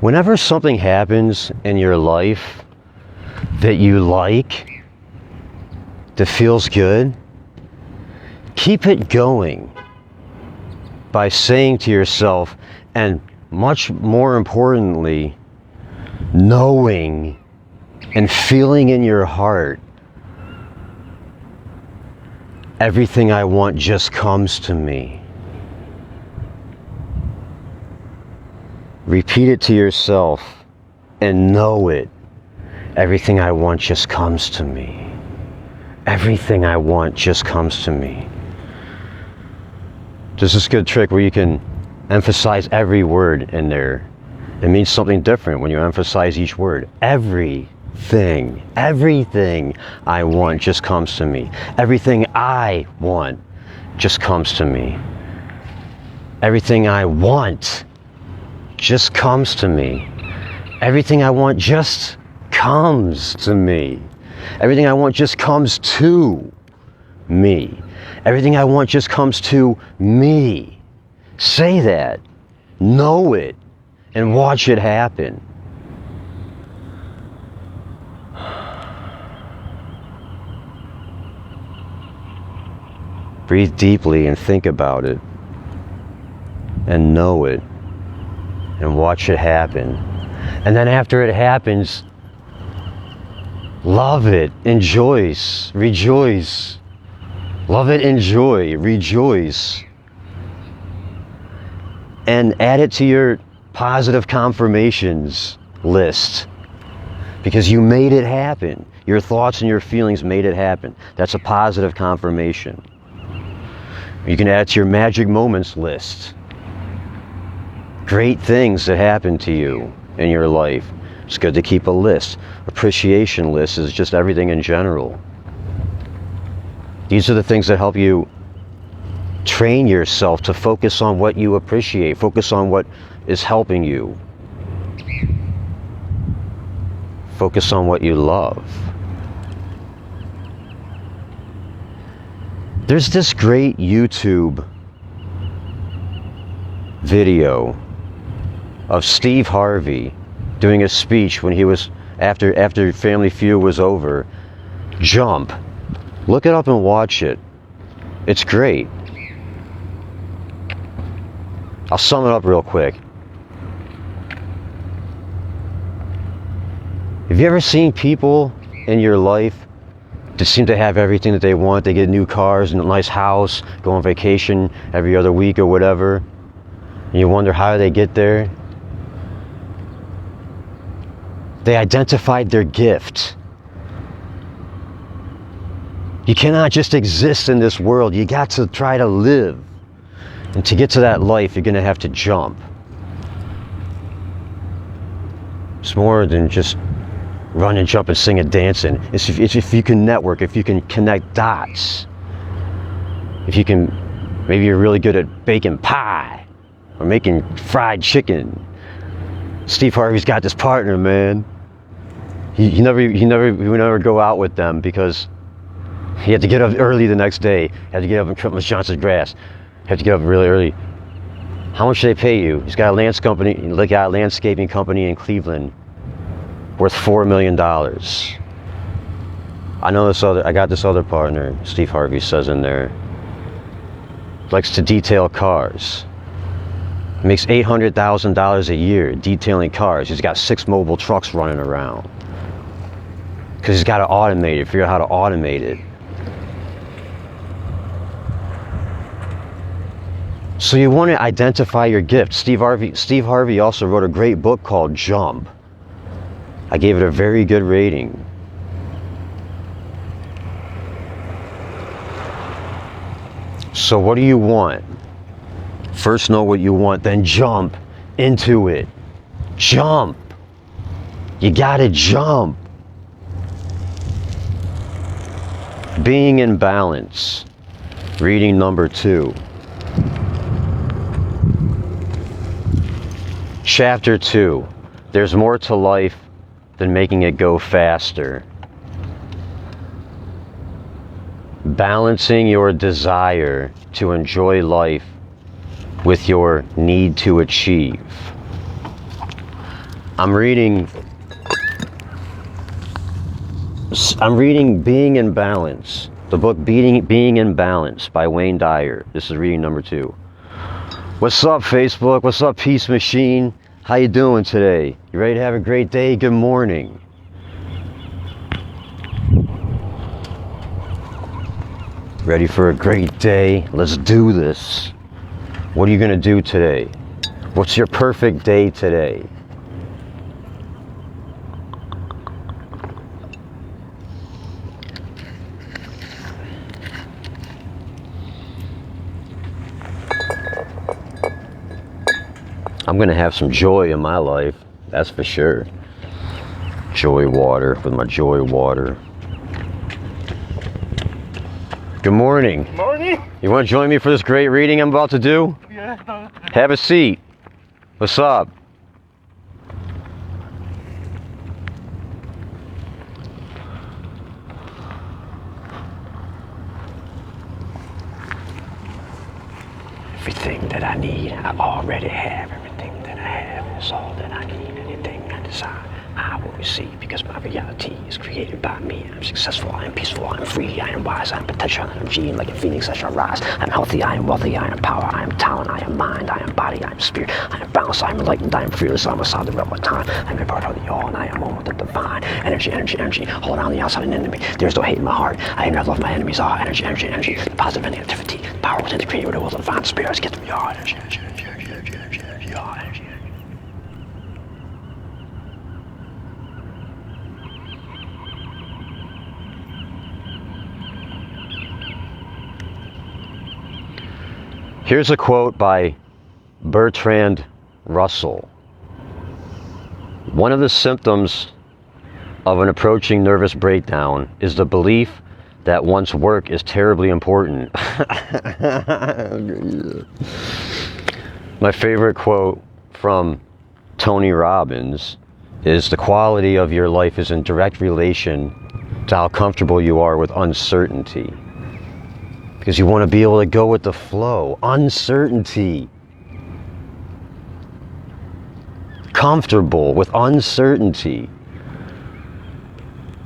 Whenever something happens in your life that you like, that feels good, keep it going by saying to yourself, and much more importantly, knowing and feeling in your heart, everything I want just comes to me. Repeat it to yourself and know it. Everything I want just comes to me. Everything I want just comes to me. There's this good trick where you can emphasize every word in there. It means something different when you emphasize each word. Everything I want just comes to me. Everything I want just comes to me. Everything I want just comes to me. Everything I want just comes to me. Everything I want just comes to me. Everything I want just comes to me. Say that. Know it. And watch it happen. Breathe deeply and think about it. And know it. And watch it happen. And then after it happens, love it, rejoice. Love it, enjoy, rejoice. And add it to your positive confirmations list. Because you made it happen. Your thoughts and your feelings made it happen. That's a positive confirmation. You can add it to your magic moments list. Great things that happen to you in your life. It's good to keep a list. Appreciation list is just everything in general. These are the things that help you train yourself to focus on what you appreciate. Focus on what is helping you. Focus on what you love. There's this great YouTube video of Steve Harvey doing a speech when he was, after Family Feud was over. Jump. Look it up and watch it. It's great. I'll sum it up real quick. Have you ever seen people in your life that seem to have everything that they want? They get new cars and a nice house, go on vacation every other week or whatever. And you wonder how they get there? They identified their gift. You cannot just exist in this world. You got to try to live. And to get to that life, you're going to have to jump. It's more than just run and jump and sing and dancing. It's if you can network, if you can connect dots. If you can, maybe you're really good at baking pie or making fried chicken. Steve Harvey's got this partner, man. He never go out with them because he had to get up early the next day. Had to get up and cut Miss Johnson's grass. Had to get up really early. How much do they pay you? He's got a landscaping company in Cleveland worth $4 million. I got this other partner, Steve Harvey says in there. Likes to detail cars. Makes $800,000 a year detailing cars. He's got 6 mobile trucks running around. Because he's got to automate it, figure out how to automate it. So you want to identify your gift. Steve Harvey also wrote a great book called Jump. I gave it a very good rating. So what do you want? First know what you want, then jump into it. Jump. You gotta jump. Being in balance. Reading number 2. Chapter 2. There's more to life than making it go faster. Balancing your desire to enjoy life with your need to achieve. I'm reading Being in Balance, the book Being in Balance by Wayne Dyer. This is reading number 2. What's up, Facebook? What's up, Peace Machine? How you doing today? You ready to have a great day? Good morning. Ready for a great day? Let's do this. What are you gonna do today? What's your perfect day today? I'm gonna have some joy in my life, that's for sure. Joy water with my joy water. Good morning. Morning. You want to join me for this great reading I'm about to do? Yeah. Have a seat. What's up? Everything that I need, I already have. Everything that I have is all that I need. Anything I desire, I will receive, because my reality is created by me. I'm successful, I am peaceful, I am free, I am wise, I am potential, I am gene, like a phoenix I shall rise. I am healthy, I am wealthy, I am power, I am talent, I am mind, I am body, I am spirit, I am balanced, I am enlightened, I am fearless, I am a solid rebel of time. I am a part of the all, and I am one with the divine. Energy, energy, energy, all around the outside and in me. There is no hate in my heart. I am not love my enemies. All energy, energy, energy, positive and negativity. Power within the creator, will, the divine spirits get to me. All energy, energy, energy, energy, energy, energy, energy, all energy, energy. Here's a quote by Bertrand Russell. One of the symptoms of an approaching nervous breakdown is the belief that one's work is terribly important. My favorite quote from Tony Robbins is, the quality of your life is in direct relation to how comfortable you are with uncertainty. Because you want to be able to go with the flow. Uncertainty. Comfortable with uncertainty.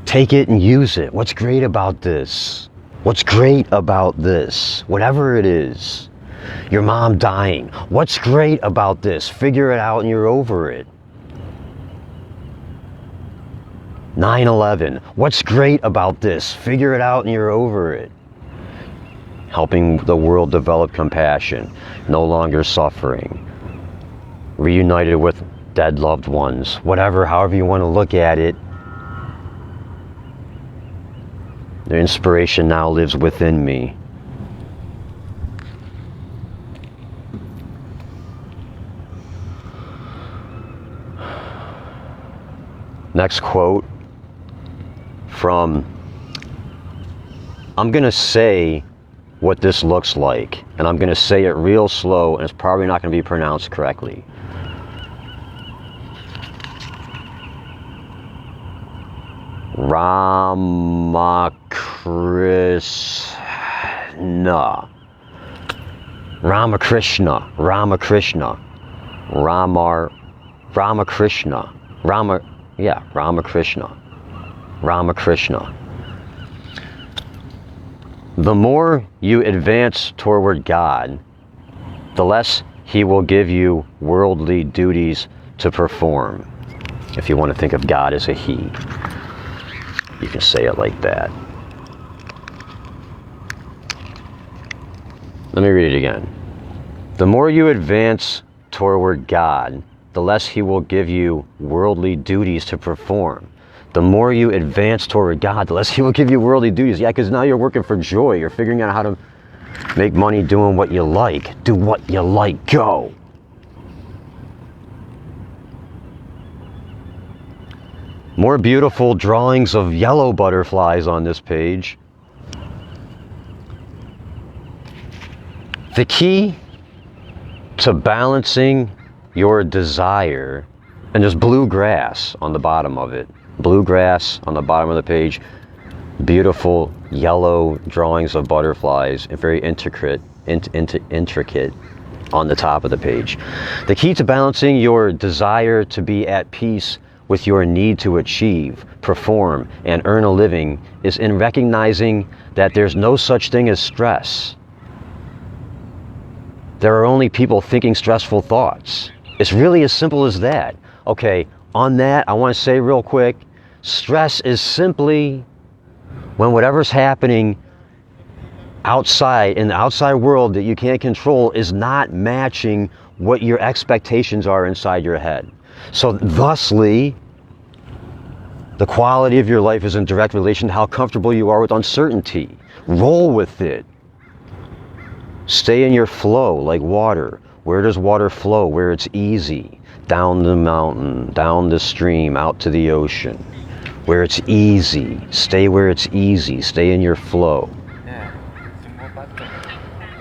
Take it and use it. What's great about this? What's great about this? Whatever it is. Your mom dying. What's great about this? Figure it out and you're over it. 9/11. What's great about this? Figure it out and you're over it. Helping the world develop compassion. No longer suffering. Reunited with dead loved ones. Whatever, however you want to look at it. The inspiration now lives within me. Next quote from, I'm going to say what this looks like, and I'm going to say it real slow, and it's probably not going to be pronounced correctly. Ramakrishna. Ramakrishna. Ramakrishna. Ramakrishna. Ramakrishna. Ramakrishna. The more you advance toward God, the less He will give you worldly duties to perform. If you want to think of God as a He, you can say it like that. Let me read it again. The more you advance toward God, the less He will give you worldly duties to perform. The more you advance toward God, the less He will give you worldly duties. Yeah, because now you're working for joy. You're figuring out how to make money doing what you like. Do what you like. Go. More beautiful drawings of yellow butterflies on this page. The key to balancing your desire, and there's blue grass on the bottom of it. Blue grass on the bottom of the page. Beautiful yellow drawings of butterflies, and very intricate. on the top of the page. The key to balancing your desire to be at peace with your need to achieve, perform, and earn a living is in recognizing that there's no such thing as stress. There are only people thinking stressful thoughts. It's really as simple as that. Okay, on that, I want to say real quick, stress is simply when whatever's happening outside, in the outside world that you can't control, is not matching what your expectations are inside your head. So thusly, the quality of your life is in direct relation to how comfortable you are with uncertainty. Roll with it. Stay in your flow like water. Where does water flow? Where it's easy. Down the mountain, down the stream, out to the ocean. Where it's easy. Stay where it's easy. Stay in your flow.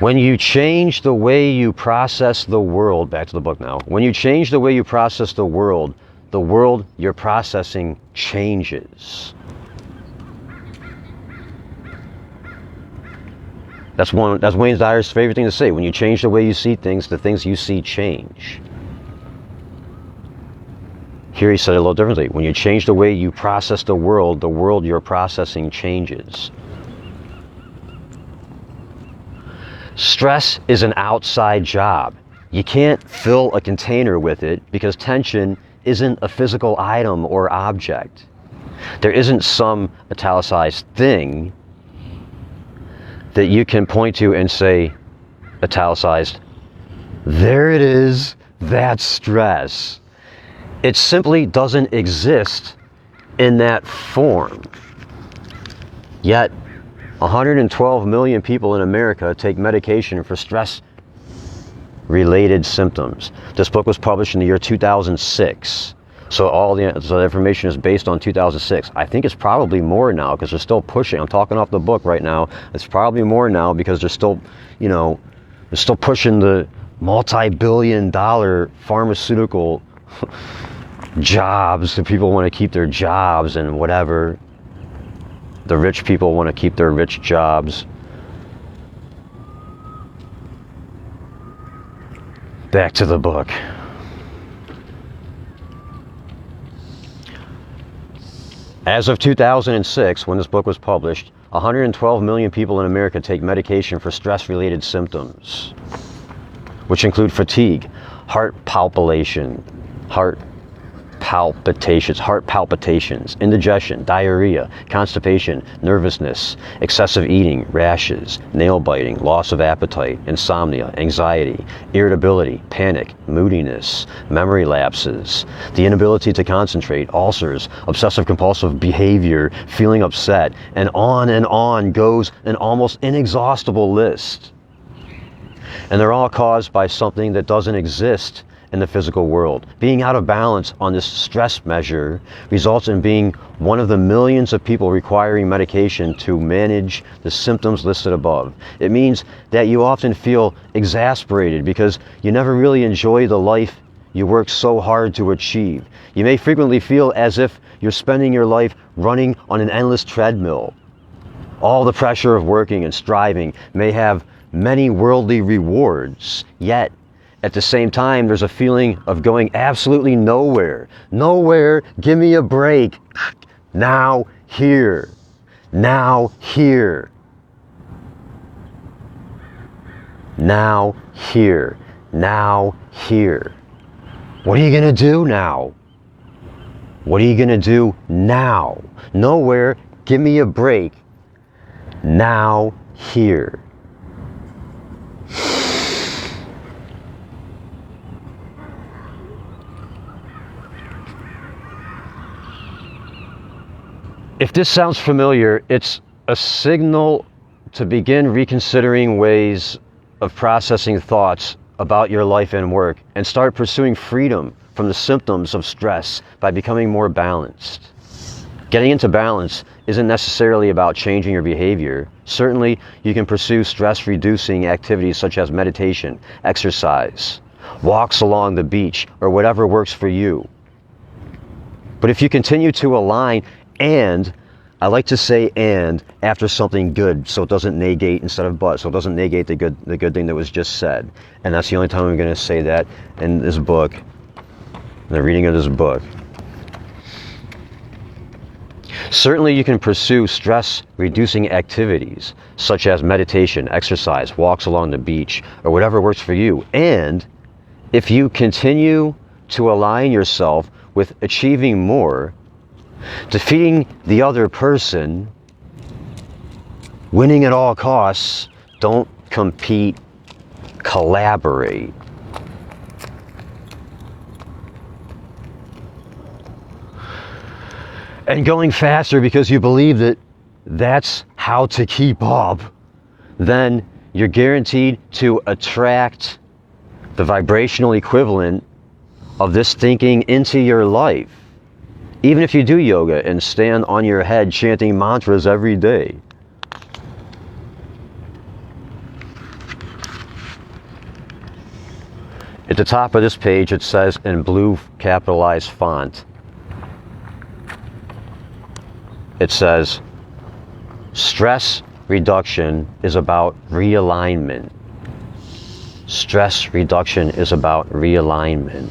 When you change the way you process the world, back to the book now. When you change the way you process the world you're processing changes. That's Wayne Dyer's favorite thing to say. When you change the way you see things, the things you see change. Here he said it a little differently. When you change the way you process the world you're processing changes. Stress is an outside job. You can't fill a container with it because tension isn't a physical item or object. There isn't some italicized thing that you can point to and say, italicized, there it is, that's stress. It simply doesn't exist in that form. Yet, 112 million people in America take medication for stress-related symptoms. This book was published in the year 2006. So the information is based on 2006. I think it's probably more now because they're still pushing. I'm talking off the book right now. It's probably more now because they're still, they're still pushing the multi-billion-dollar pharmaceutical jobs. The people want to keep their jobs and whatever. The rich people want to keep their rich jobs. Back to the book. As of 2006, when this book was published, 112 million people in America take medication for stress-related symptoms, which include fatigue, heart palpitation, indigestion, diarrhea, constipation, nervousness, excessive eating, rashes, nail biting, loss of appetite, insomnia, anxiety, irritability, panic, moodiness, memory lapses, the inability to concentrate, ulcers, obsessive compulsive behavior, feeling upset, and on goes an almost inexhaustible list. And they're all caused by something that doesn't exist in the physical world. Being out of balance on this stress measure results in being one of the millions of people requiring medication to manage the symptoms listed above. It means that you often feel exasperated because you never really enjoy the life you work so hard to achieve. You may frequently feel as if you're spending your life running on an endless treadmill. All the pressure of working and striving may have many worldly rewards, yet at the same time, there's a feeling of going absolutely nowhere. Nowhere, give me a break. Now, here. Now, here. Now, here. Now, here. What are you gonna do now? What are you gonna do now? Nowhere, give me a break. Now, here. If this sounds familiar, it's a signal to begin reconsidering ways of processing thoughts about your life and work and start pursuing freedom from the symptoms of stress by becoming more balanced. Getting into balance isn't necessarily about changing your behavior. Certainly, you can pursue stress-reducing activities such as meditation, exercise, walks along the beach, or whatever works for you. But if you continue to align and I like to say "and" after something good, so it doesn't negate instead of "but," so it doesn't negate the good thing that was just said. And that's the only time I'm going to say that in this book, in the reading of this book. Certainly you can pursue stress-reducing activities, such as meditation, exercise, walks along the beach, or whatever works for you. And if you continue to align yourself with achieving more, defeating the other person, winning at all costs, don't compete, collaborate. And going faster because you believe that that's how to keep up, then you're guaranteed to attract the vibrational equivalent of this thinking into your life. Even if you do yoga and stand on your head chanting mantras every day. At the top of this page it says in blue capitalized font, it says, stress reduction is about realignment. Stress reduction is about realignment.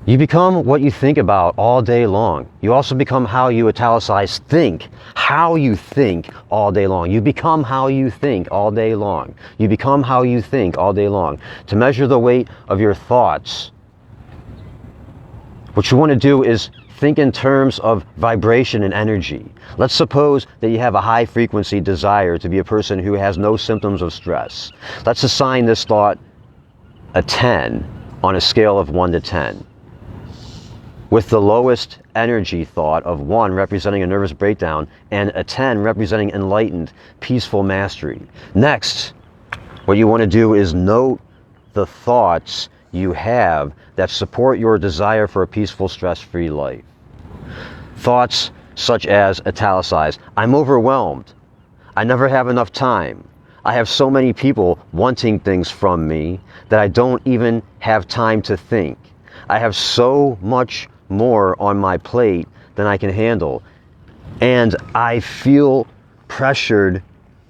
You become what you think about all day long. You also become how you italicize think. How you think all day long. You become how you think all day long. You become how you think all day long. To measure the weight of your thoughts, what you want to do is think in terms of vibration and energy. Let's suppose that you have a high frequency desire to be a person who has no symptoms of stress. Let's assign this thought a 10 on a scale of 1 to 10. With the lowest energy thought of 1 representing a nervous breakdown and a 10 representing enlightened, peaceful mastery. Next, what you want to do is note the thoughts you have that support your desire for a peaceful, stress-free life. Thoughts such as, italicized, I'm overwhelmed. I never have enough time. I have so many people wanting things from me that I don't even have time to think. I have so much more on my plate than I can handle. And I feel pressured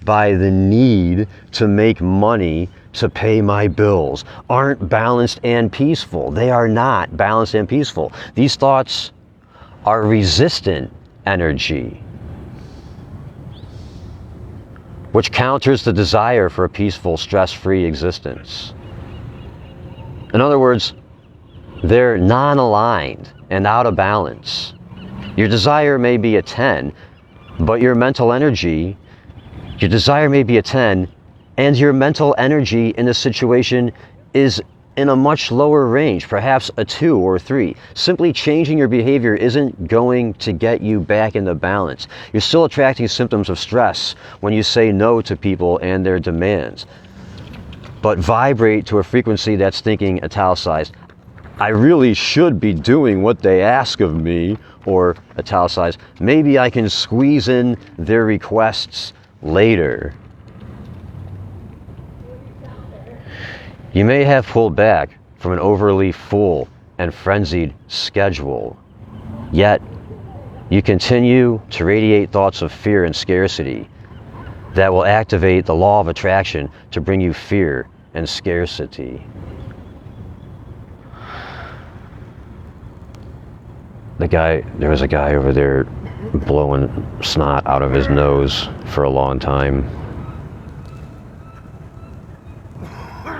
by the need to make money to pay my bills. Aren't balanced and peaceful. They are not balanced and peaceful. These thoughts are resistant energy, which counters the desire for a peaceful, stress-free existence. In other words, they're non-aligned and out of balance. Your desire may be a 10, but your mental energy, your desire may be a 10, and your mental energy in this situation is in a much lower range, perhaps a 2 or 3. Simply changing your behavior isn't going to get you back into balance. You're still attracting symptoms of stress when you say no to people and their demands. But vibrate to a frequency that's thinking, italicized, I really should be doing what they ask of me, or italicized, maybe I can squeeze in their requests later. You may have pulled back from an overly full and frenzied schedule, yet you continue to radiate thoughts of fear and scarcity that will activate the law of attraction to bring you fear and scarcity. There was a guy over there blowing snot out of his nose for a long time.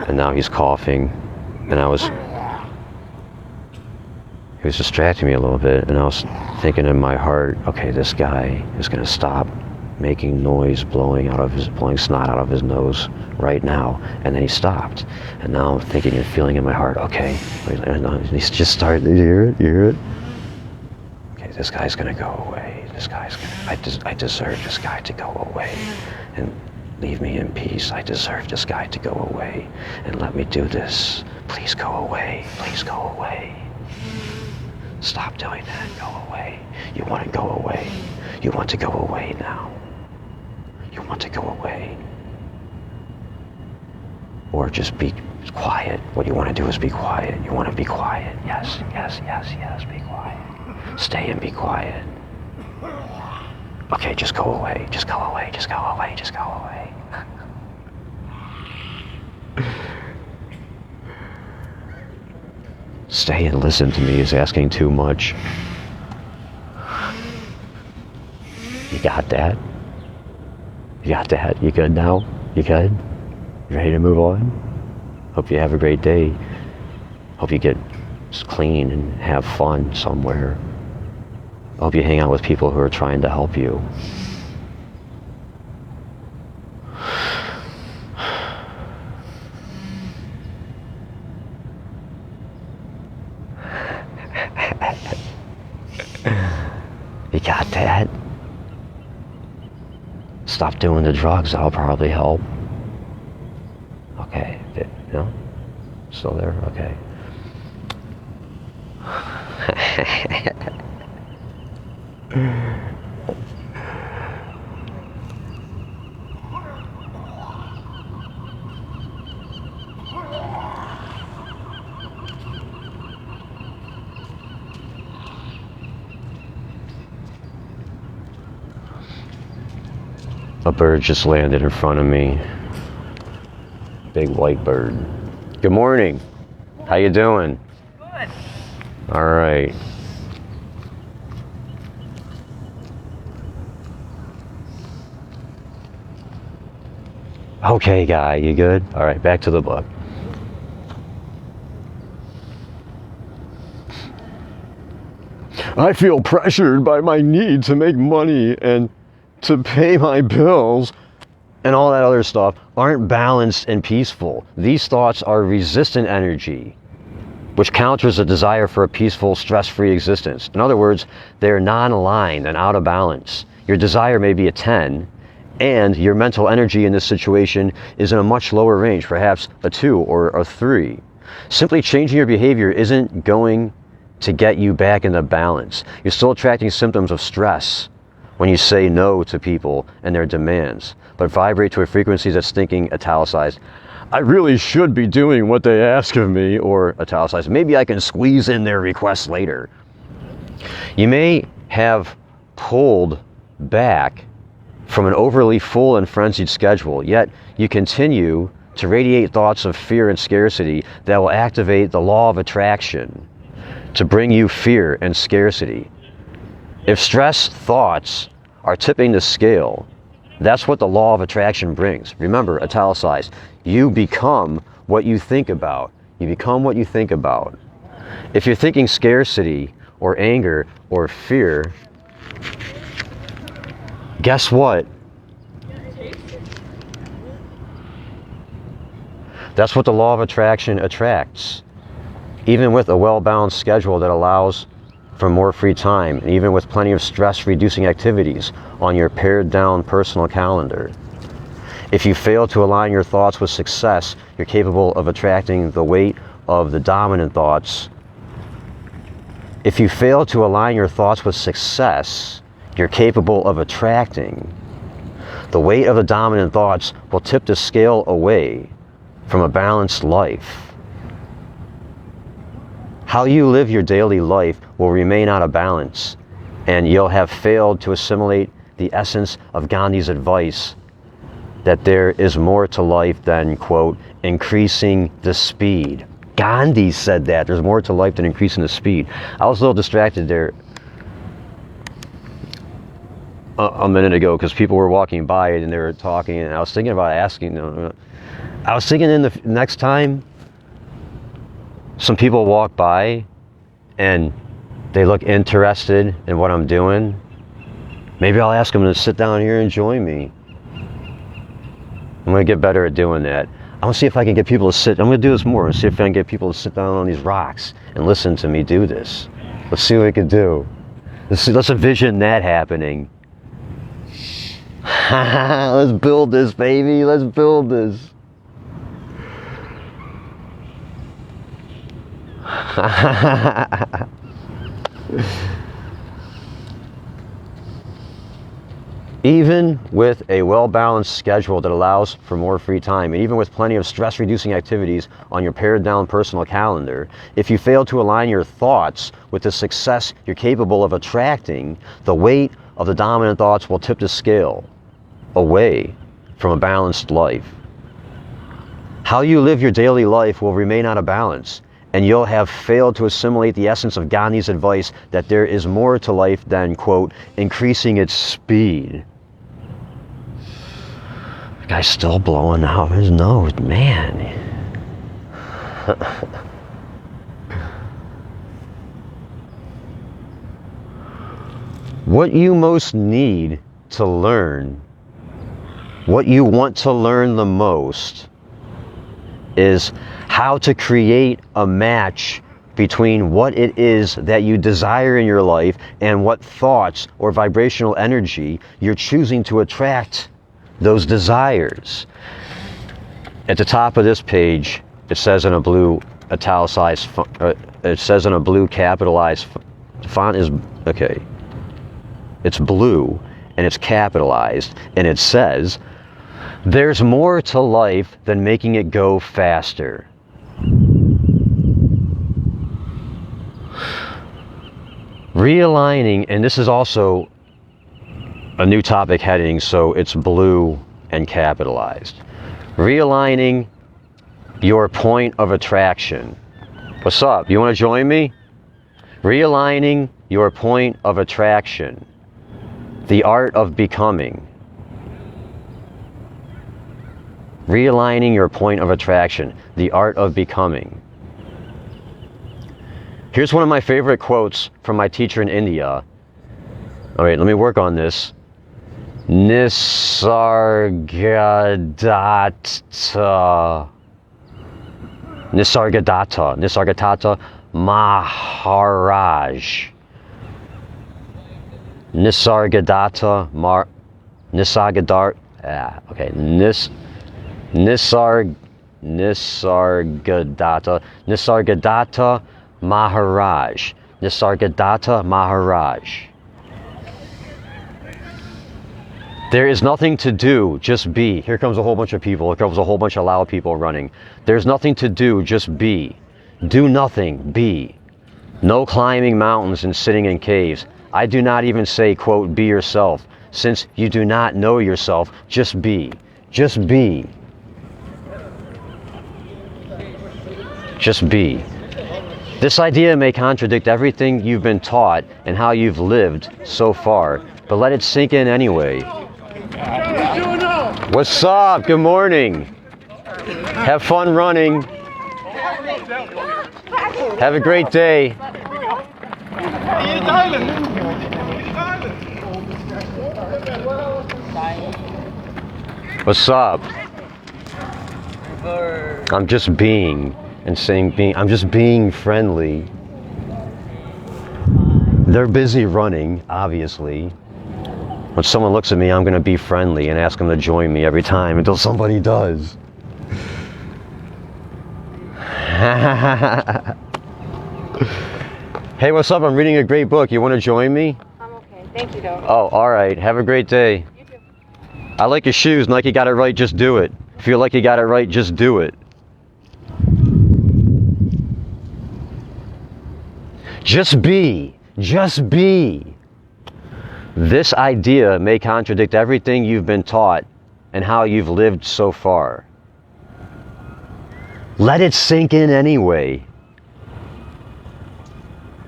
And now he's coughing. And he was distracting me a little bit. And I was thinking in my heart, okay, this guy is going to stop making noise, blowing snot out of his nose right now. And then he stopped. And now I'm thinking and feeling in my heart, okay, and he's just starting to hear it, this guy's gonna go away. I deserve this guy to go away and leave me in peace. I deserve this guy to go away and let me do this. Please go away. Please go away. Stop doing that. Go away. You want to go away. You want to go away now. You want to go away. Or just be quiet. What you want to do is be quiet. You want to be quiet. Yes, be quiet. Stay and be quiet. Okay, just go away. Just go away. Just go away. Just go away. Stay and listen to me is asking too much. You got that? You got that? You good now? You good? You ready to move on? Hope you have a great day. Hope you get clean and have fun somewhere. Hope you hang out with people who are trying to help you. You got that? Stop doing the drugs, that'll probably help. Okay, no? Still there? Okay. A bird just landed in front of me. Big white bird. Good morning. How you doing? Good. All right. Okay, guy, you good? All right, back to the book. I feel pressured by my need to make money and to pay my bills and all that other stuff aren't balanced and peaceful. These thoughts are resistant energy, which counters the desire for a peaceful, stress-free existence. In other words, they're non-aligned and out of balance. Your desire may be a 10, and your mental energy in this situation is in a much lower range, perhaps a 2 or a 3. Simply changing your behavior isn't going to get you back into balance. You're still attracting symptoms of stress when you say no to people and their demands, but vibrate to a frequency that's thinking, italicized, I really should be doing what they ask of me, or italicized, maybe I can squeeze in their requests later. You may have pulled back from an overly full and frenzied schedule, yet you continue to radiate thoughts of fear and scarcity that will activate the law of attraction to bring you fear and scarcity. If stress thoughts are tipping the scale, that's what the law of attraction brings. Remember, italicized, you become what you think about. You become what you think about. If you're thinking scarcity or anger or fear, guess what? That's what the law of attraction attracts. Even with a well-balanced schedule that allows for more free time, and even with plenty of stress-reducing activities on your pared-down personal calendar. If you fail to align your thoughts with success, you're capable of attracting the weight of the dominant thoughts. If you fail to align your thoughts with success, you're capable of attracting. The weight of the dominant thoughts will tip the scale away from a balanced life. How you live your daily life will remain out of balance, and you'll have failed to assimilate the essence of Gandhi's advice that there is more to life than, quote, increasing the speed. Gandhi said that. There's more to life than increasing the speed. I was a little distracted there a minute ago because people were walking by and they were talking, and I was thinking about asking, I was thinking in the next time some people walk by and they look interested in what I'm doing, maybe I'll ask them to sit down here and join me. I'm going to get better at doing that. I'm going to see if I can get people to sit. I'm going to do this more and see if I can get people to sit down on these rocks and listen to me do this. Let's see what we can do. Let's envision that happening. Let's build this, baby. Let's build this. Even with a well-balanced schedule that allows for more free time, and even with plenty of stress-reducing activities on your pared-down personal calendar, if you fail to align your thoughts with the success you're capable of attracting, the weight of the dominant thoughts will tip the scale away from a balanced life. How you live your daily life will remain out of balance, and you'll have failed to assimilate the essence of Gandhi's advice that there is more to life than, quote, increasing its speed. The guy's still blowing out his nose, man. What you most need to learn, what you want to learn the most, is how to create a match between what it is that you desire in your life and what thoughts or vibrational energy you're choosing to attract those desires. At the top of this page, it says in a blue italicized, it says in a blue capitalized font is, okay, it's blue and it's capitalized, and it says, there's more to life than making it go faster. Realigning, and this is also a new topic heading, so it's blue and capitalized. Realigning your point of attraction. What's up? You want to join me? Realigning your point of attraction. The art of becoming. Realigning your point of attraction. The art of becoming. Here's one of my favorite quotes from my teacher in India. All right, let me work on this. Nisargadatta Maharaj. Nisargadatta Maharaj. Nisargadatta Maharaj. There is nothing to do, just be. Here comes a whole bunch of people. Here comes a whole bunch of loud people running. There's nothing to do, just be. Do nothing, be. No climbing mountains and sitting in caves. I do not even say, quote, be yourself, since you do not know yourself. Just be. Just be. Just be. This idea may contradict everything you've been taught and how you've lived so far, but let it sink in anyway. What's up? Good morning. Have fun running. Have a great day. What's up? I'm just being. And saying I'm just being friendly. They're busy running, obviously. When someone looks at me, I'm going to be friendly and ask them to join me every time until somebody does. Hey, what's up? I'm reading a great book. You want to join me? I'm okay. Thank you, though. Oh, all right. Have a great day. You too. I like your shoes. Nike got it right. Just do it. Feel like you got it right. Just do it. Just be. Just be. This idea may contradict everything you've been taught and how you've lived so far. Let it sink in anyway.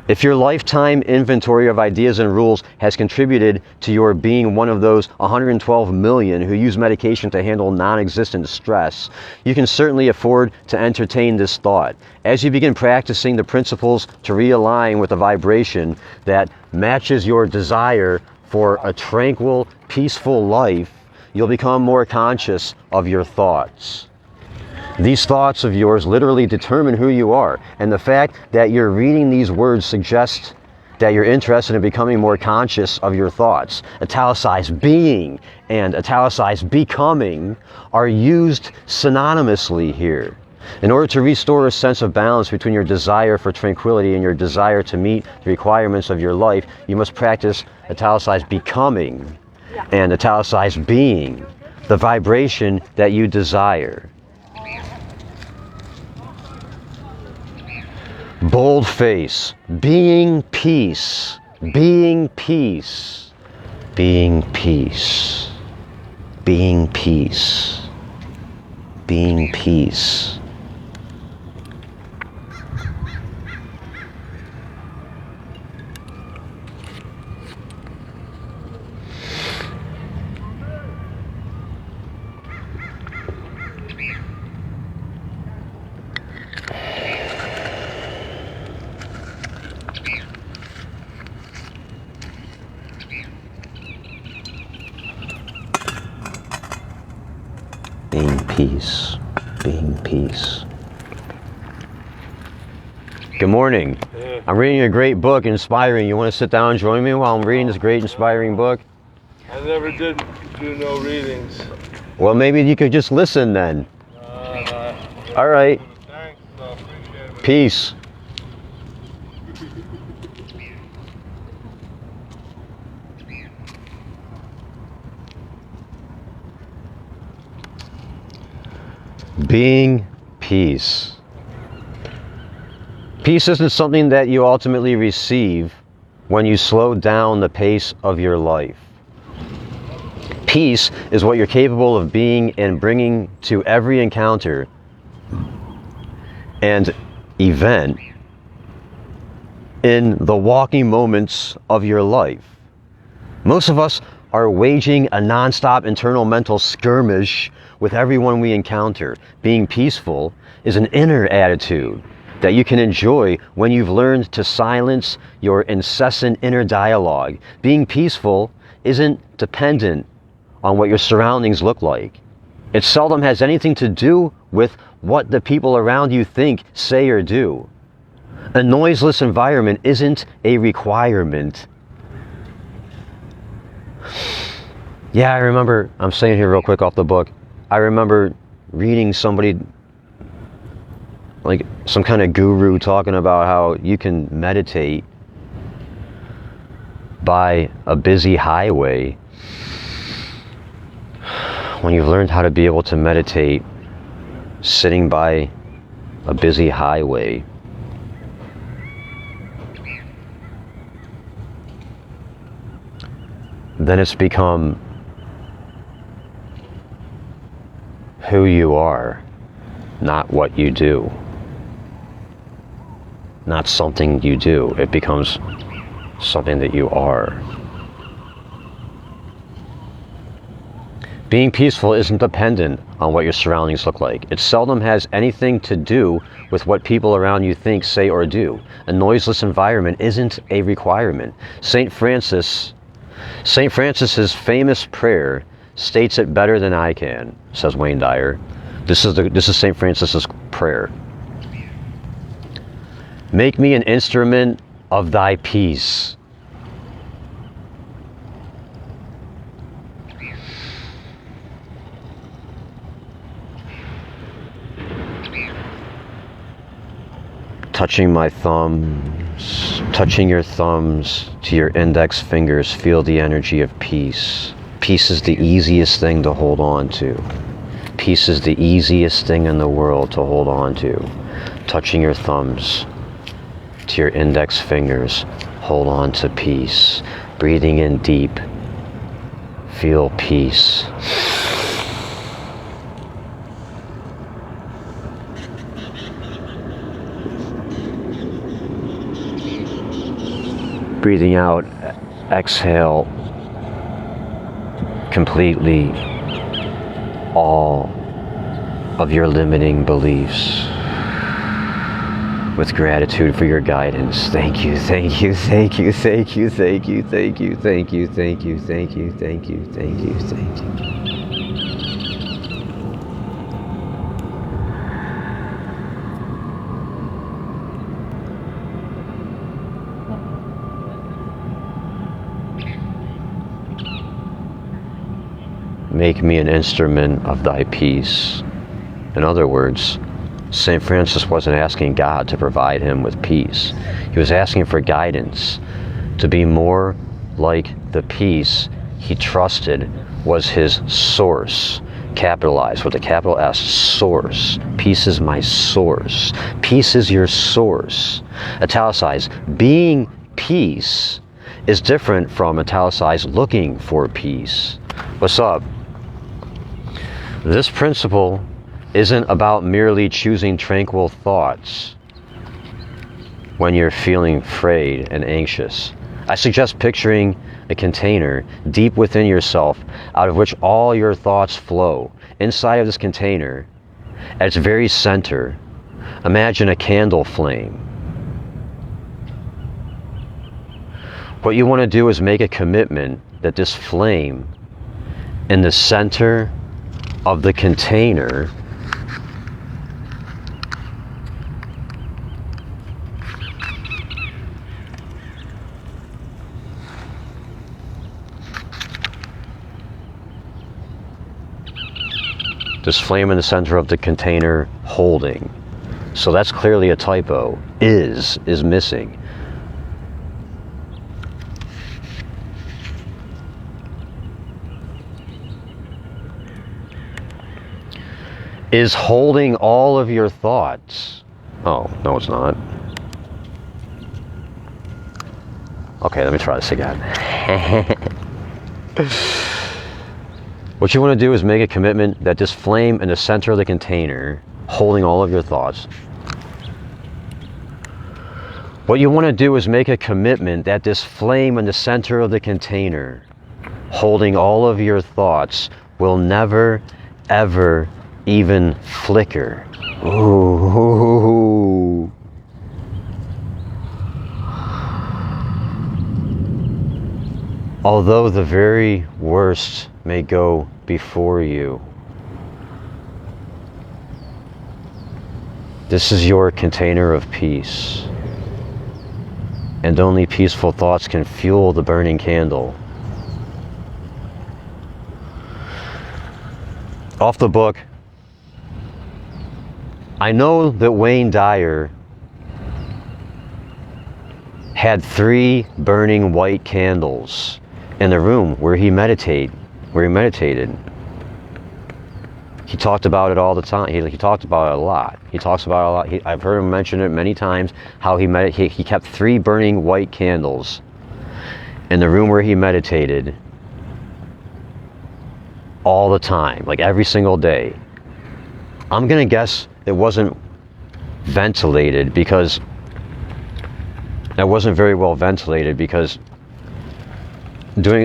If your lifetime inventory of ideas and rules has contributed to your being one of those 112 million who use medication to handle non-existent stress, you can certainly afford to entertain this thought. As you begin practicing the principles to realign with a vibration that matches your desire for a tranquil, peaceful life, you'll become more conscious of your thoughts. These thoughts of yours literally determine who you are, and the fact that you're reading these words suggests that you're interested in becoming more conscious of your thoughts. Italicized being and italicized becoming are used synonymously here. In order to restore a sense of balance between your desire for tranquility and your desire to meet the requirements of your life, you must practice italicized becoming. and italicized being, the vibration that you desire. Boldface, being peace, being peace, being peace, being peace, being peace. Being peace, being peace. Good morning. Yeah. I'm reading a great book, inspiring. You want to sit down and join me while I'm reading this great, inspiring book? I never did do no readings. Well, maybe you could just listen then. All right. Thanks, I appreciate it. Peace. Being peace. Peace isn't something that you ultimately receive when you slow down the pace of your life. Peace is what you're capable of being and bringing to every encounter and event in the walking moments of your life. Most of us are waging a nonstop internal mental skirmish with everyone we encounter. Being peaceful is an inner attitude that you can enjoy when you've learned to silence your incessant inner dialogue. Being peaceful isn't dependent on what your surroundings look like. It seldom has anything to do with what the people around you think, say, or do. A noiseless environment isn't a requirement. Yeah, I remember, I'm saying here real quick off the book, I remember reading somebody, like some kind of guru, talking about how you can meditate by a busy highway. When you've learned how to be able to meditate sitting by a busy highway, then it's become who you are, not what you do. Not something you do. It becomes something that you are. Being peaceful isn't dependent on what your surroundings look like. It seldom has anything to do with what people around you think, say, or do. A noiseless environment isn't a requirement. Saint Francis's famous prayer states it better than I can, says Wayne Dyer. This is Saint Francis's prayer. Make me an instrument of thy peace. Touching my thumbs, touching your thumbs to your index fingers, feel the energy of peace. Peace is the easiest thing to hold on to. Peace is the easiest thing in the world to hold on to. Touching your thumbs to your index fingers, hold on to peace. Breathing in deep, feel peace. Breathing out, exhale completely all of your limiting beliefs with gratitude for your guidance. Thank you, thank you, thank you, thank you, thank you, thank you, thank you, thank you, thank you, thank you, thank you, thank you. Make me an instrument of thy peace. In other words, St. Francis wasn't asking God to provide him with peace. He was asking for guidance to be more like the peace he trusted was his source. Capitalized with a capital S, source. Peace is my source. Peace is your source. Italicized, being peace is different from italicized, looking for peace. What's up? This principle isn't about merely choosing tranquil thoughts when you're feeling afraid and anxious. I suggest picturing a container deep within yourself out of which all your thoughts flow. Inside of this container, at its very center, imagine a candle flame. What you want to do is make a commitment that this flame in the center of the container this flame in the center of the container holding. So that's clearly a typo. Is missing. Is holding all of your thoughts. Oh, no it's not. Okay, let me try this again. What you want to do is make a commitment that this flame in the center of the container, holding all of your thoughts. What you want to do is make a commitment that this flame in the center of the container, holding all of your thoughts, will never, ever even flicker. Ooh. Although the very worst may go before you, this is your container of peace, and only peaceful thoughts can fuel the burning candle. Off the book, I know that Wayne Dyer had 3 burning white candles in the room where he meditated. He talked about it all the time. He talked about it a lot. He talks about it a lot. I've heard him mention it many times, how he kept 3 burning white candles in the room where he meditated all the time, like every single day. I'm gonna guess it wasn't ventilated, because it wasn't very well ventilated, because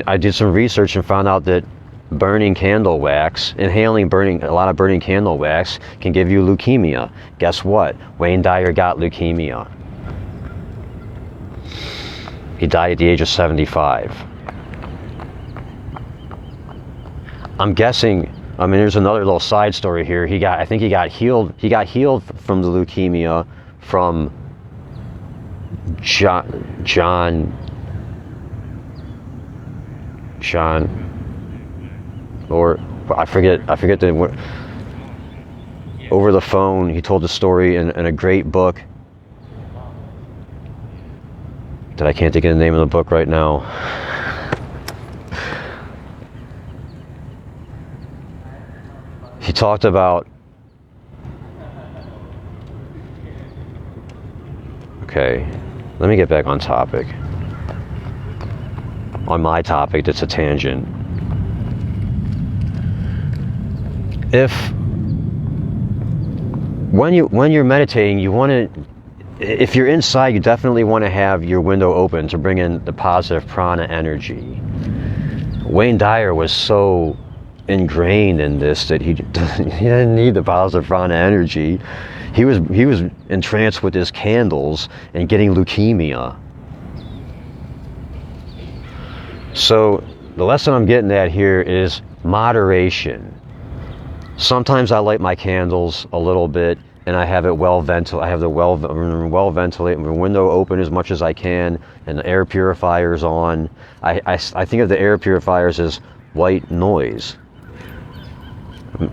I did some research and found out that burning candle wax, inhaling a lot of burning candle wax can give you leukemia. Guess what? Wayne Dyer got leukemia. He died at the age of 75. I'm guessing, I mean, there's another little side story here. I think he got healed from the leukemia from John, or I forget the, over the phone, he told the story in a great book that I can't think of the name of the book right now. He talked about, okay, let me get back on topic. On my topic, that's a tangent. When you're meditating, you want to, if you're inside, you definitely want to have your window open to bring in the positive prana energy. Wayne Dyer was so ingrained in this that he didn't need the positive prana energy. He was entranced with his candles and getting leukemia. So the lesson I'm getting at here is moderation. Sometimes I light my candles a little bit and I have it well ventilated. I have the well ventilated, my window open as much as I can, and the air purifier's on. I think of the air purifiers as white noise.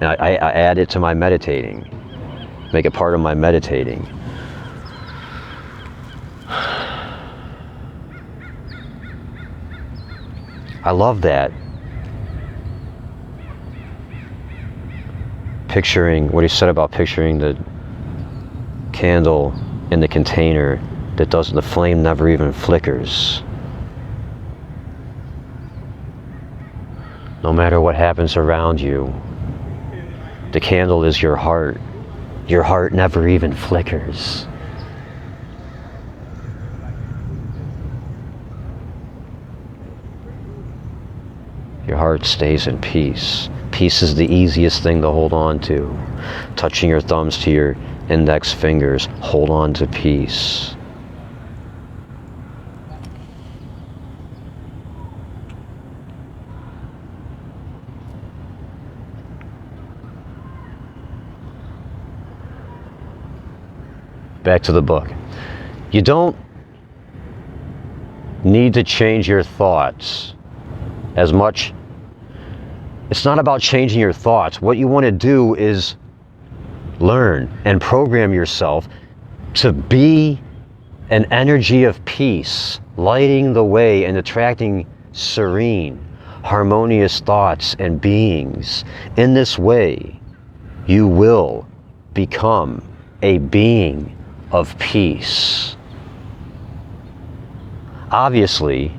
I add it to my meditating, make it part of my meditating. I love that. what he said about picturing the candle in the container the flame never even flickers. No matter what happens around you, the candle is your heart. Your heart never even flickers. Your heart stays in peace. Peace is the easiest thing to hold on to. Touching your thumbs to your index fingers, hold on to peace. Back to the book. You don't need to change your thoughts as much. It's not about changing your thoughts. What you want to do is learn and program yourself to be an energy of peace, lighting the way and attracting serene, harmonious thoughts and beings. In this way, you will become a being of peace. Obviously,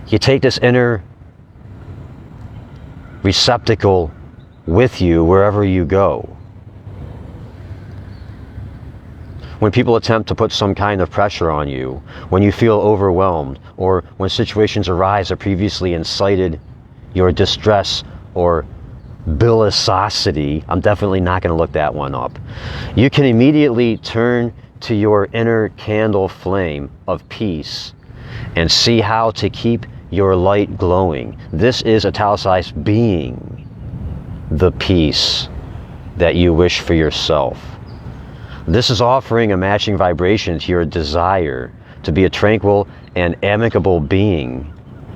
you take this inner receptacle with you wherever you go. When people attempt to put some kind of pressure on you, when you feel overwhelmed, or when situations arise that previously incited your distress or billisosity, I'm definitely not going to look that one up. You can immediately turn to your inner candle flame of peace and see how to keep your light glowing. This is italicized being the peace that you wish for yourself. This is offering a matching vibration to your desire to be a tranquil and amicable being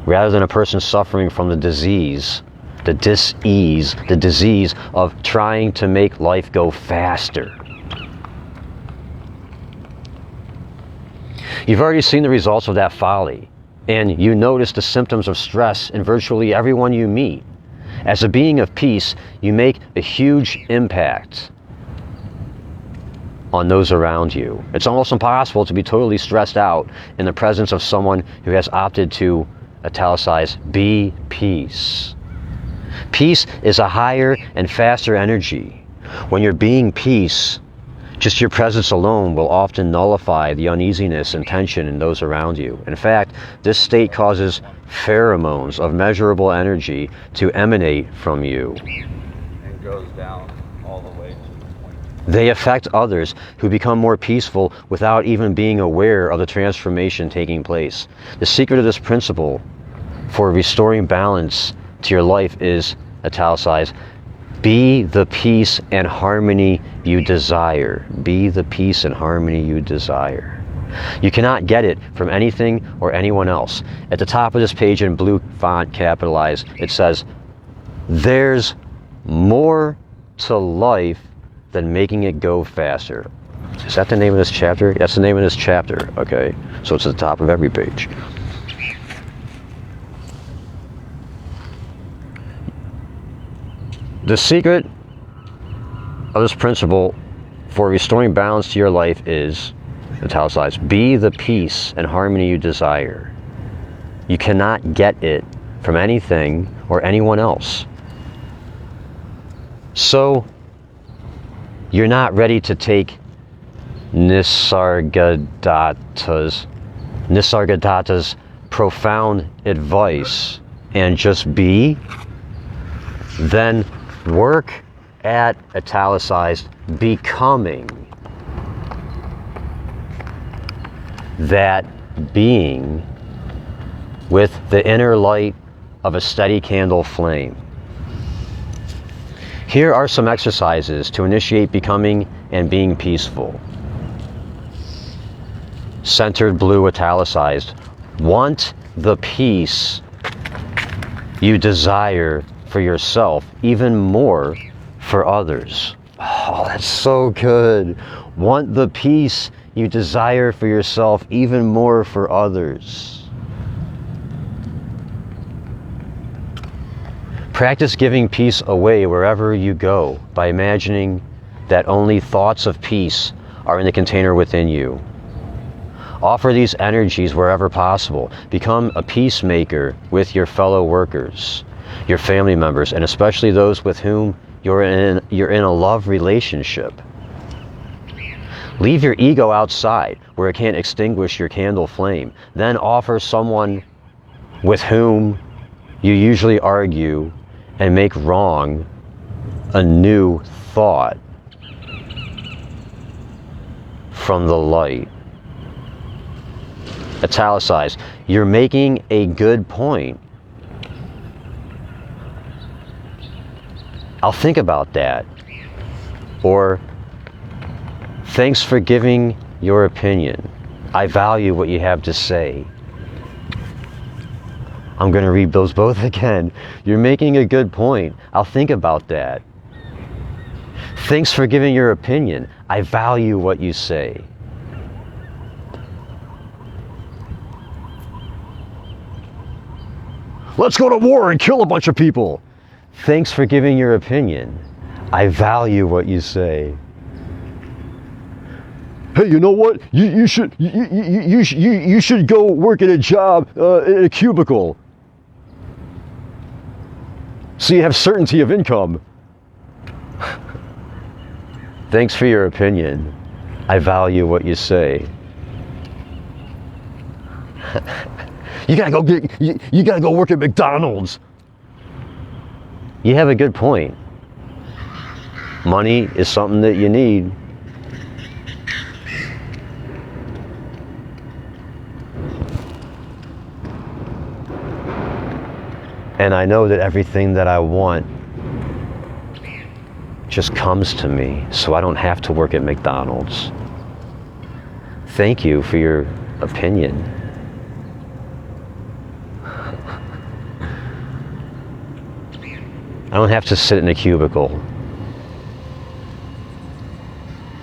rather than a person suffering from the disease of trying to make life go faster. You've already seen the results of that folly, and you notice the symptoms of stress in virtually everyone you meet. As a being of peace, you make a huge impact on those around you. It's almost impossible to be totally stressed out in the presence of someone who has opted to, italicize, be peace. Peace is a higher and faster energy. When you're being peace, just your presence alone will often nullify the uneasiness and tension in those around you. In fact, this state causes pheromones of measurable energy to emanate from you. And goes down all the way to the point. They affect others who become more peaceful without even being aware of the transformation taking place. The secret of this principle for restoring balance to your life is, italicized, be the peace and harmony you desire. Be the peace and harmony you desire. You cannot get it from anything or anyone else. At the top of this page in blue font, capitalized, it says, there's more to life than making it go faster. Is that the name of this chapter? That's the name of this chapter. Okay, so it's at the top of every page. The secret of this principle for restoring balance to your life is, italicized, be the peace and harmony you desire. You cannot get it from anything or anyone else. So, you're not ready to take Nisargadatta's profound advice and just be, then work at, italicized, becoming that being with the inner light of a steady candle flame. Here are some exercises to initiate becoming and being peaceful. Centered blue, italicized. Want the peace you desire for yourself, even more for others. Oh, that's so good. Want the peace you desire for yourself, even more for others. Practice giving peace away wherever you go by imagining that only thoughts of peace are in the container within you. Offer these energies wherever possible. Become a peacemaker with your fellow workers, your family members, and especially those with whom you're in a love relationship. Leave your ego outside where it can't extinguish your candle flame. Then offer someone with whom you usually argue and make wrong a new thought from the light. Italicize. You're making a good point. I'll think about that. Or, thanks for giving your opinion. I value what you have to say. I'm going to read those both again. You're making a good point. I'll think about that. Thanks for giving your opinion. I value what you say. Let's go to war and kill a bunch of people. Thanks for giving your opinion. I value what you say. Hey, you know what? You should go work at a job in a cubicle, so you have certainty of income. Thanks for your opinion. I value what you say. You gotta go work at McDonald's. You have a good point. Money is something that you need. And I know that everything that I want just comes to me, so I don't have to work at McDonald's. Thank you for your opinion. I don't have to sit in a cubicle,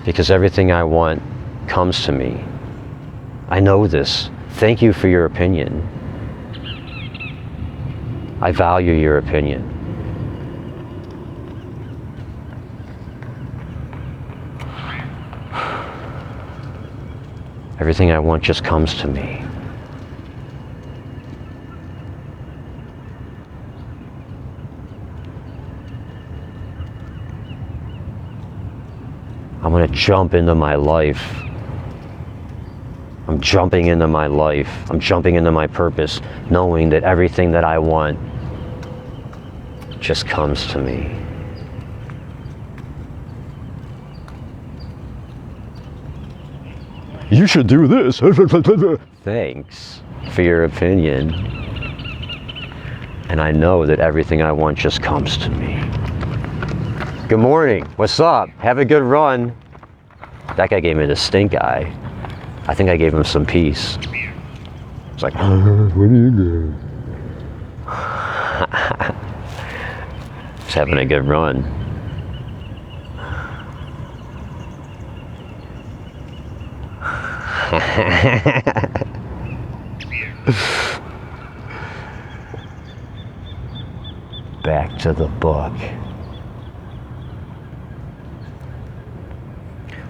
because everything I want comes to me. I know this. Thank you for your opinion. I value your opinion. Everything I want just comes to me. I'm going to jump into my life. I'm jumping into my life. I'm jumping into my purpose, knowing that everything that I want just comes to me. You should do this. Thanks for your opinion. And I know that everything I want just comes to me. Good morning. What's up? Have a good run. That guy gave me the stink eye. I think I gave him some peace. It's like, what are you doing? Just having a good run. Back to the book.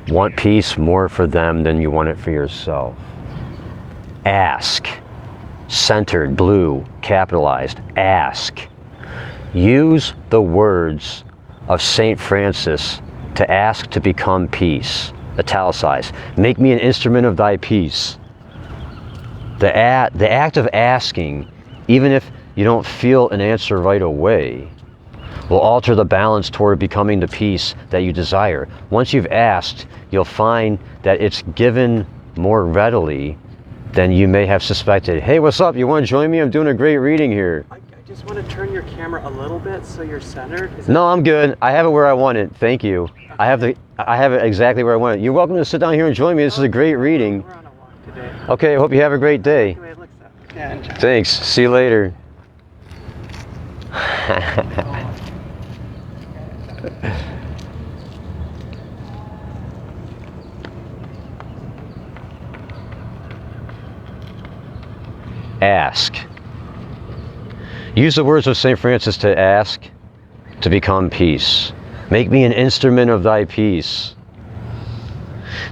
Want peace more for them than you want it for yourself. Ask. Centered, blue, capitalized. Ask. Use the words of St. Francis to ask to become peace. Italicized. Make me an instrument of thy peace. The act of asking, even if you don't feel an answer right away, will alter the balance toward becoming the peace that you desire. Once you've asked, you'll find that it's given more readily than you may have suspected. Hey, what's up? You want to join me? I'm doing a great reading here. I just want to turn your camera a little bit so you're centered. No, I'm good. I have it where I want it. Thank you. I have it exactly where I want it. You're welcome to sit down here and join me. This is a great reading. We're on a walk today. Okay, I hope you have a great day. Anyway, it looks up. Yeah, enjoy. Thanks. See you later. Ask. Use the words of St. Francis to ask to become peace. Make me an instrument of thy peace.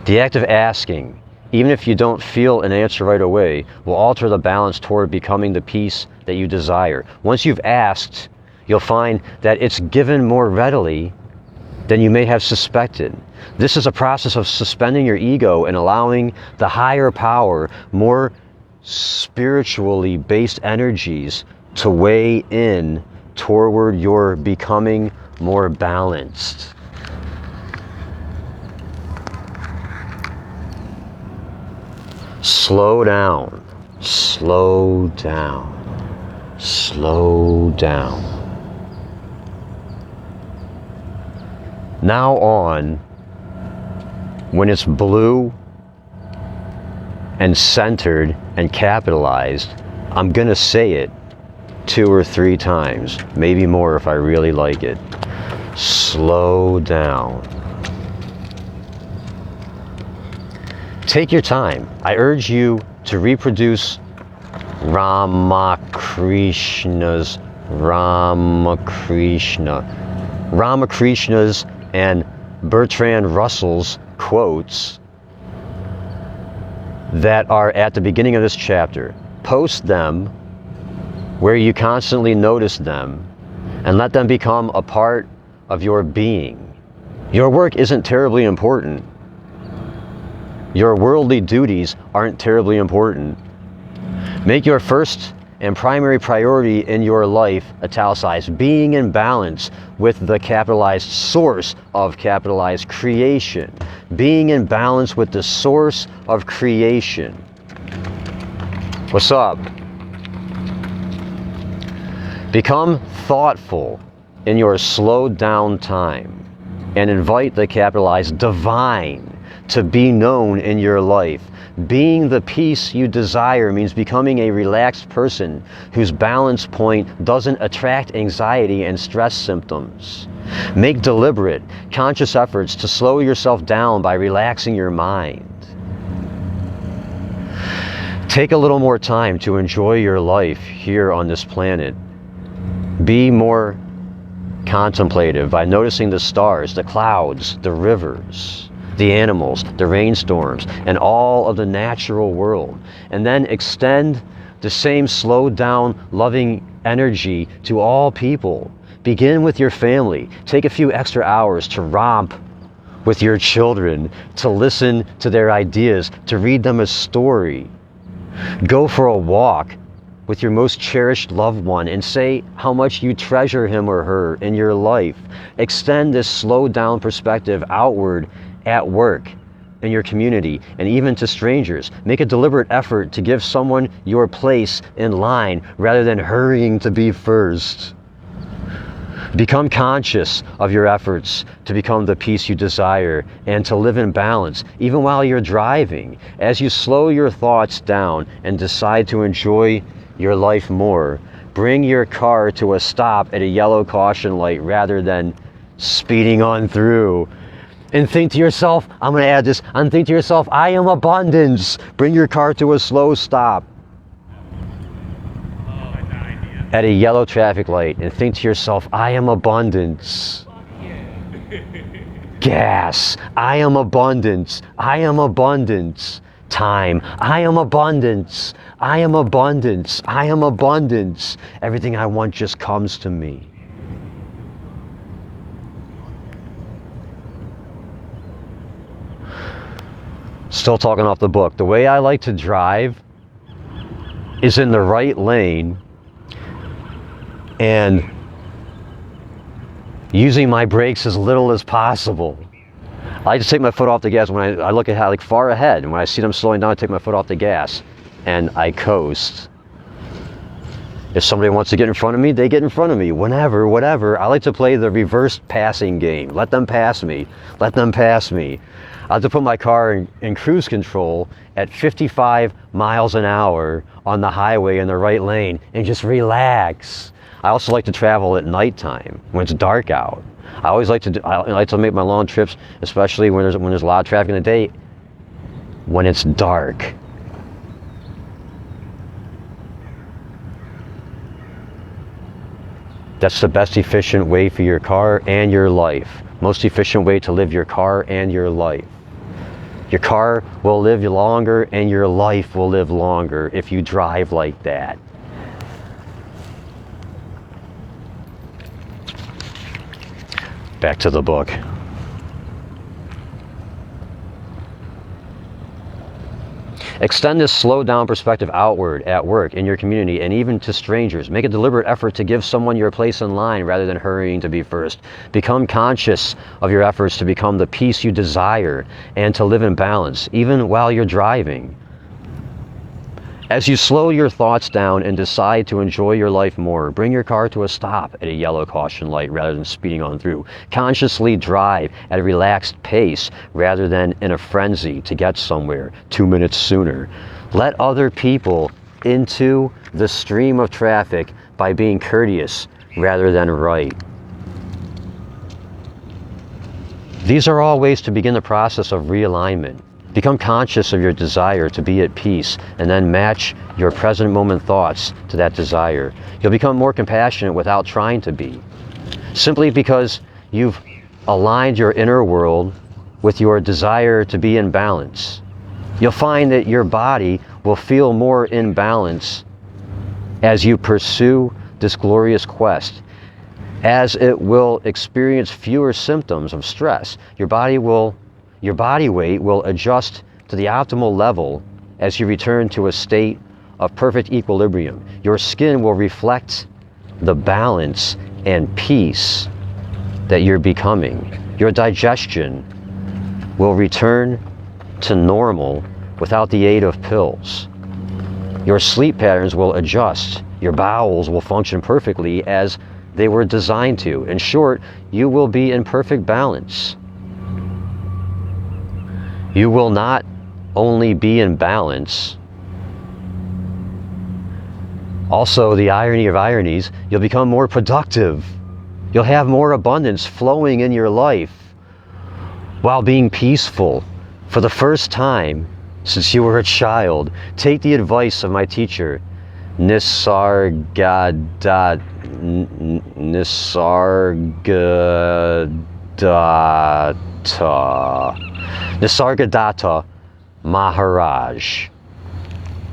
The act of asking, even if you don't feel an answer right away, will alter the balance toward becoming the peace that you desire. Once you've asked, you'll find that it's given more readily than you may have suspected. This is a process of suspending your ego and allowing the higher power, more spiritually based energies to weigh in toward your becoming more balanced. Slow down, slow down, slow down. Now on, when it's blue and centered and capitalized, I'm gonna say it 2 or 3 times, maybe more if I really like it. Slow down. Take your time. I urge you to reproduce Ramakrishna's and Bertrand Russell's quotes that are at the beginning of this chapter. Post them where you constantly notice them and let them become a part of your being. Your work isn't terribly important. Your worldly duties aren't terribly important. Make your first and primary priority in your life, italicized, being in balance with the capitalized source of capitalized creation. Being in balance with the source of creation. What's up? Become thoughtful in your slowed down time and invite the capitalized divine to be known in your life. Being the peace you desire means becoming a relaxed person whose balance point doesn't attract anxiety and stress symptoms. Make deliberate, conscious efforts to slow yourself down by relaxing your mind. Take a little more time to enjoy your life here on this planet. Be more contemplative by noticing the stars, the clouds, the rivers, the animals, the rainstorms, and all of the natural world. And then extend the same slowed down, loving energy to all people. Begin with your family. Take a few extra hours to romp with your children, to listen to their ideas, to read them a story. Go for a walk with your most cherished loved one and say how much you treasure him or her in your life. Extend this slowed down perspective outward at work, in your community, and even to strangers. Make a deliberate effort to give someone your place in line rather than hurrying to be first. Become conscious of your efforts to become the peace you desire and to live in balance, even while you're driving. As you slow your thoughts down and decide to enjoy your life more, bring your car to a stop at a yellow caution light rather than speeding on through. And think to yourself, I'm going to add this, and think to yourself, I am abundance. Bring your car to a slow stop at a yellow traffic light and think to yourself, I am abundance. Gas, I am abundance. I am abundance. Time, I am abundance. I am abundance. I am abundance. Everything I want just comes to me. Still talking off the book. The way I like to drive is in the right lane and using my brakes as little as possible. I like to take my foot off the gas when I look at how, like, far ahead, and when I see them slowing down, I take my foot off the gas and I coast. If somebody wants to get in front of me, they get in front of me. Whenever, whatever. I like to play the reverse passing game. Let them pass me. Let them pass me. I like to put my car in cruise control at 55 miles an hour on the highway in the right lane and just relax. I also like to travel at nighttime when it's dark out. I like to make my long trips, especially when there's a lot of traffic in the day, when it's dark. That's the best efficient way for your car and your life. Most efficient way to live your car and your life. Your car will live longer and your life will live longer if you drive like that. Back to the book. Extend this slow down perspective outward, at work, in your community, and even to strangers. Make a deliberate effort to give someone your place in line rather than hurrying to be first. Become conscious of your efforts to become the peace you desire and to live in balance, even while you're driving. As you slow your thoughts down and decide to enjoy your life more, bring your car to a stop at a yellow caution light rather than speeding on through. Consciously drive at a relaxed pace rather than in a frenzy to get somewhere 2 minutes sooner. Let other people into the stream of traffic by being courteous rather than right. These are all ways to begin the process of realignment. Become conscious of your desire to be at peace and then match your present moment thoughts to that desire. You'll become more compassionate without trying to be, simply because you've aligned your inner world with your desire to be in balance. You'll find that your body will feel more in balance as you pursue this glorious quest, as it will experience fewer symptoms of stress. Your body weight will adjust to the optimal level as you return to a state of perfect equilibrium. Your skin will reflect the balance and peace that you're becoming. Your digestion will return to normal without the aid of pills. Your sleep patterns will adjust. Your bowels will function perfectly as they were designed to. In short, you will be in perfect balance. You will not only be in balance, also the irony of ironies, you'll become more productive. You'll have more abundance flowing in your life while being peaceful. For the first time since you were a child, take the advice of my teacher, Nisargadatta Maharaj,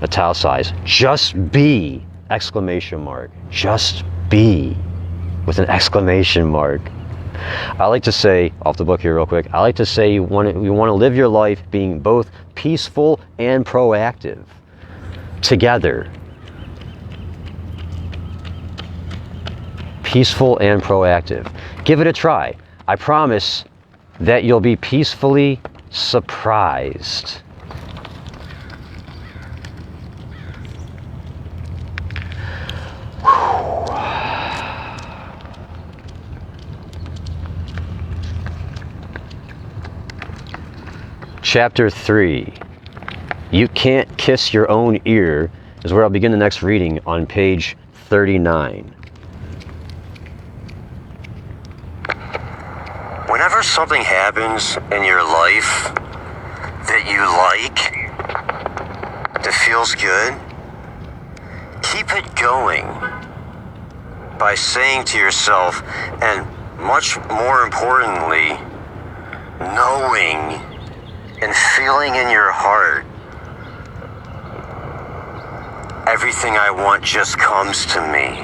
italicized. Just be! Exclamation mark. Just be! With an exclamation mark. I like to say, off the book here real quick, I like to say you want to live your life being both peaceful and proactive. Together. Peaceful and proactive. Give it a try. I promise that you'll be peacefully surprised. Chapter 3. You Can't Kiss Your Own Ear is where I'll begin the next reading on page 39. Whenever something happens in your life that you like, that feels good, keep it going by saying to yourself, and much more importantly, knowing and feeling in your heart, everything I want just comes to me.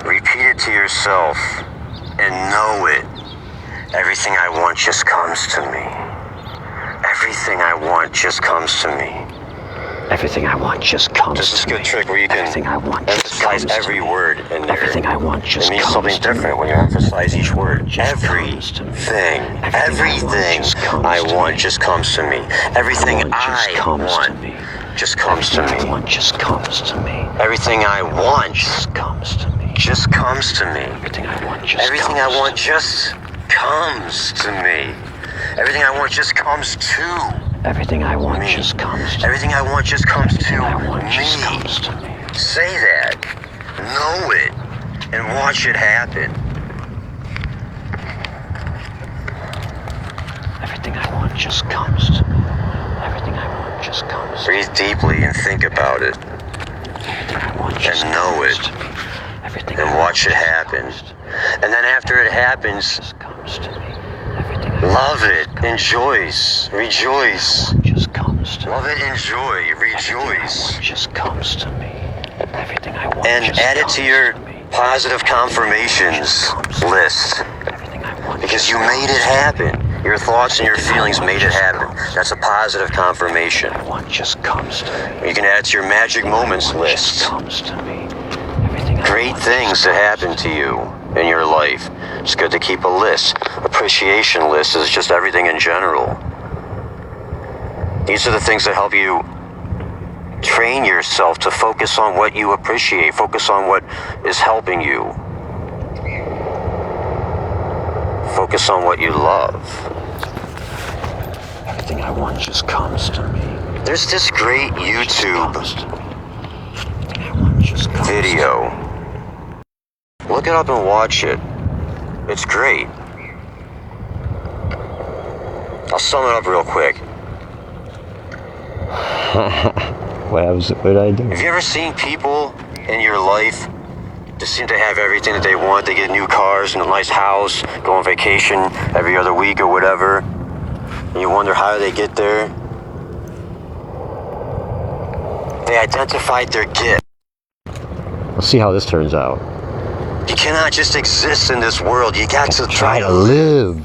Repeat it to yourself and know it. Everything I want just comes to me. Everything I want just comes to me. Everything I want just comes to me. This is a good trick where you can emphasize every word in there. Everything I want just comes to me. It means something different when you emphasize each word. Everything I want just comes to me. Everything I want just comes to me. Everything I want just comes to me. Everything I want just comes to me. Just comes to me. Everything I want just comes to me. Everything I want just comes to. Everything I want just comes to. Everything I want just comes to me. Say that. Know it. And watch it happen. Everything I want just comes to me. Everything I want just comes to me. Breathe deeply and think about it. Everything I want and know it and watch it happen. And then after it happens, love it, enjoys, rejoice. Just comes to Love it, enjoy, rejoice. just comes to me. Everything I want And just add it comes to your me. positive confirmations list. Everything I want Because just you made it happen. Your thoughts and your feelings made it happen. That's a positive confirmation. want just comes to me. You can add to your magic moments Just list. comes to me. Everything I Great want things that happen to you in your life. It's good to keep a list. Appreciation list is just everything in general. These are the things that help you train yourself to focus on what you appreciate, focus on what is helping you, focus on what you love. Everything I want just comes to me. There's this great YouTube Comes to me. Everything I want just comes video. Look it up and watch it. It's great. I'll sum it up real quick. What did I do? Have you ever seen people in your life that seem to have everything that they want? They get new cars and a nice house, go on vacation every other week or whatever. And you wonder how they get there. They identified their gift. Let's see how this turns out. You cannot just exist in this world. You got to Try to live.